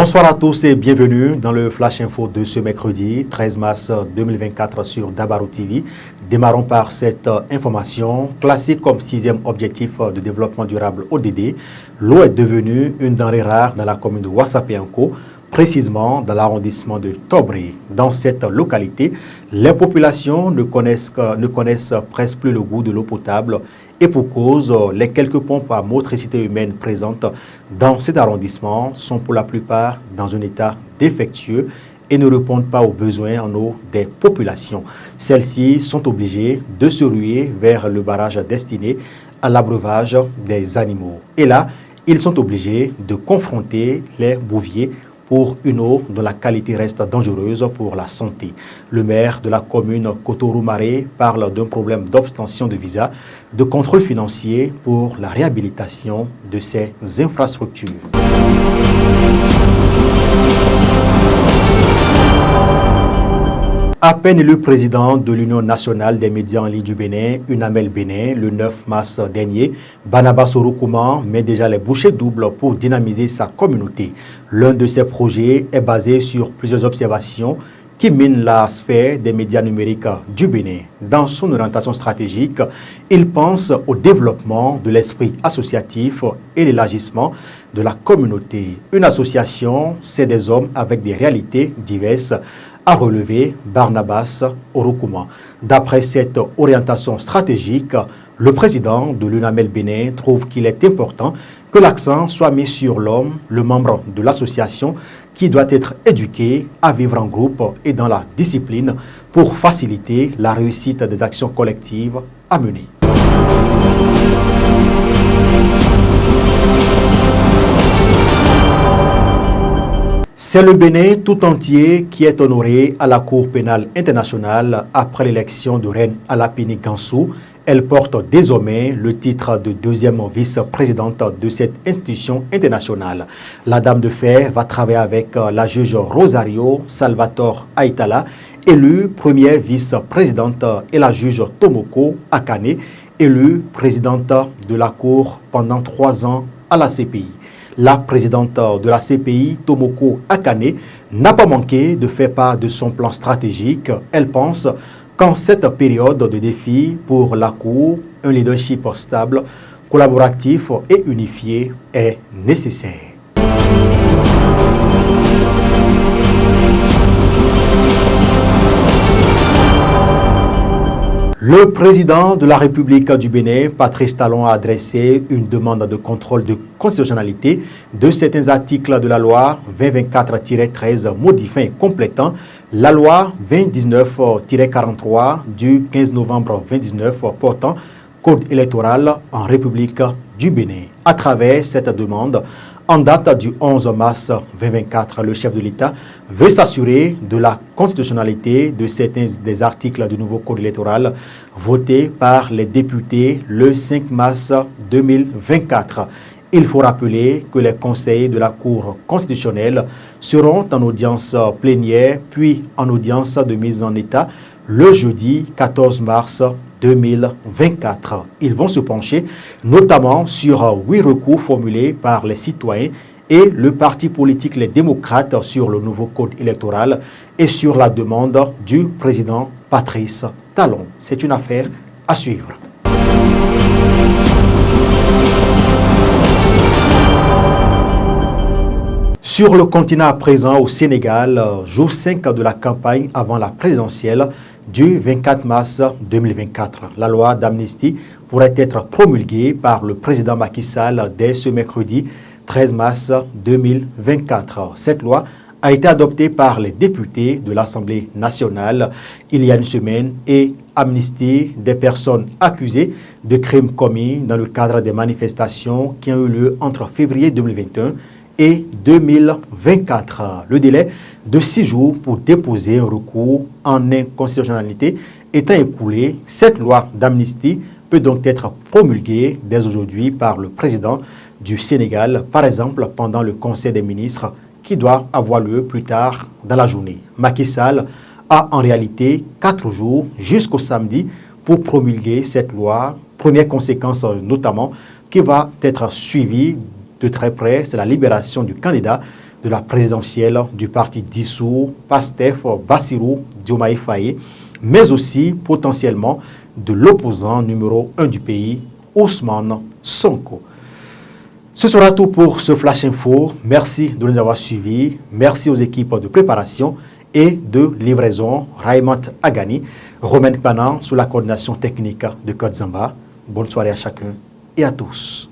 Bonsoir à tous et bienvenue dans le Flash Info de ce mercredi 13 mars 2024 sur Dabarou TV. Démarrons par cette information. Classée comme 6e objectif de développement durable ODD, l'eau est devenue une denrée rare dans la commune de Ouassapeanko, précisément dans l'arrondissement de Tobré. Dans cette localité, les populations ne connaissent presque plus le goût de l'eau potable. Et pour cause, les quelques pompes à motricité humaine présentes dans cet arrondissement sont pour la plupart dans un état défectueux et ne répondent pas aux besoins en eau des populations. Celles-ci sont obligées de se ruer vers le barrage destiné à l'abreuvage des animaux. Et là, ils sont obligés de confronter les bouviers pour une eau dont la qualité reste dangereuse pour la santé. Le maire de la commune Kotorou-Maré parle d'un problème d'obtention de visa, de contrôle financier pour la réhabilitation de ces infrastructures. À peine élu président de l'Union nationale des médias en ligne du Bénin, UNAMEL Bénin, le 9 mars dernier, Barnabas Orokouman met déjà les bouchées doubles pour dynamiser sa communauté. L'un de ses projets est basé sur plusieurs observations qui minent la sphère des médias numériques du Bénin. Dans son orientation stratégique, il pense au développement de l'esprit associatif et l'élargissement de la communauté. Une association, c'est des hommes avec des réalités diverses, a relevé Barnabas Orokouman. D'après cette orientation stratégique, le président de l'UNAMEL Bénin trouve qu'il est important que l'accent soit mis sur l'homme, le membre de l'association, qui doit être éduqué à vivre en groupe et dans la discipline pour faciliter la réussite des actions collectives à mener. C'est le Bénin tout entier qui est honoré à la Cour pénale internationale après l'élection de Reine Alapini Gansou. Elle porte désormais le titre de deuxième vice-présidente de cette institution internationale. La Dame de Fer va travailler avec la juge Rosario Salvatore Aitala, élue première vice-présidente, et la juge Tomoko Akane, élue présidente de la Cour pendant 3 ans à la CPI. La présidente de la CPI, Tomoko Akane, n'a pas manqué de faire part de son plan stratégique. Elle pense qu'en cette période de défi pour la Cour, un leadership stable, collaboratif et unifié est nécessaire. Le président de la République du Bénin, Patrice Talon, a adressé une demande de contrôle de constitutionnalité de certains articles de la loi 2024-13 modifiant et complétant la loi 2019-43 du 15 novembre 2019 portant code électoral en République du Bénin. À travers cette demande, en date du 11 mars 2024, le chef de l'État veut s'assurer de la constitutionnalité de certains des articles du nouveau code électoral votés par les députés le 5 mars 2024. Il faut rappeler que les conseils de la Cour constitutionnelle seront en audience plénière puis en audience de mise en état le jeudi 14 mars 2024. Ils vont se pencher notamment sur 8 recours formulés par les citoyens et le parti politique Les Démocrates sur le nouveau code électoral et sur la demande du président Patrice Talon. C'est une affaire à suivre. Sur le continent à présent, au Sénégal, jour 5 de la campagne avant la présidentielle du 24 mars 2024. La loi d'amnistie pourrait être promulguée par le président Macky Sall dès ce mercredi 13 mars 2024. Cette loi a été adoptée par les députés de l'Assemblée nationale il y a une semaine et amnistie des personnes accusées de crimes commis dans le cadre des manifestations qui ont eu lieu entre février 2021 et 2024. Le délai de 6 jours pour déposer un recours en inconstitutionnalité étant écoulé, cette loi d'amnistie peut donc être promulguée dès aujourd'hui par le président du Sénégal, par exemple pendant le Conseil des ministres qui doit avoir lieu plus tard dans la journée. Macky Sall a en réalité 4 jours jusqu'au samedi pour promulguer cette loi. Première conséquence notamment qui va être suivie de très près, c'est la libération du candidat de la présidentielle du parti dissous PASTEF Bassirou Diomaye Faye, mais aussi potentiellement de l'opposant numéro 1 du pays, Ousmane Sonko. Ce sera tout pour ce Flash Info. Merci de nous avoir suivis. Merci aux équipes de préparation et de livraison, Raymond Agani, Romain Panan sous la coordination technique de Code Zamba. Bonne soirée à chacun et à tous.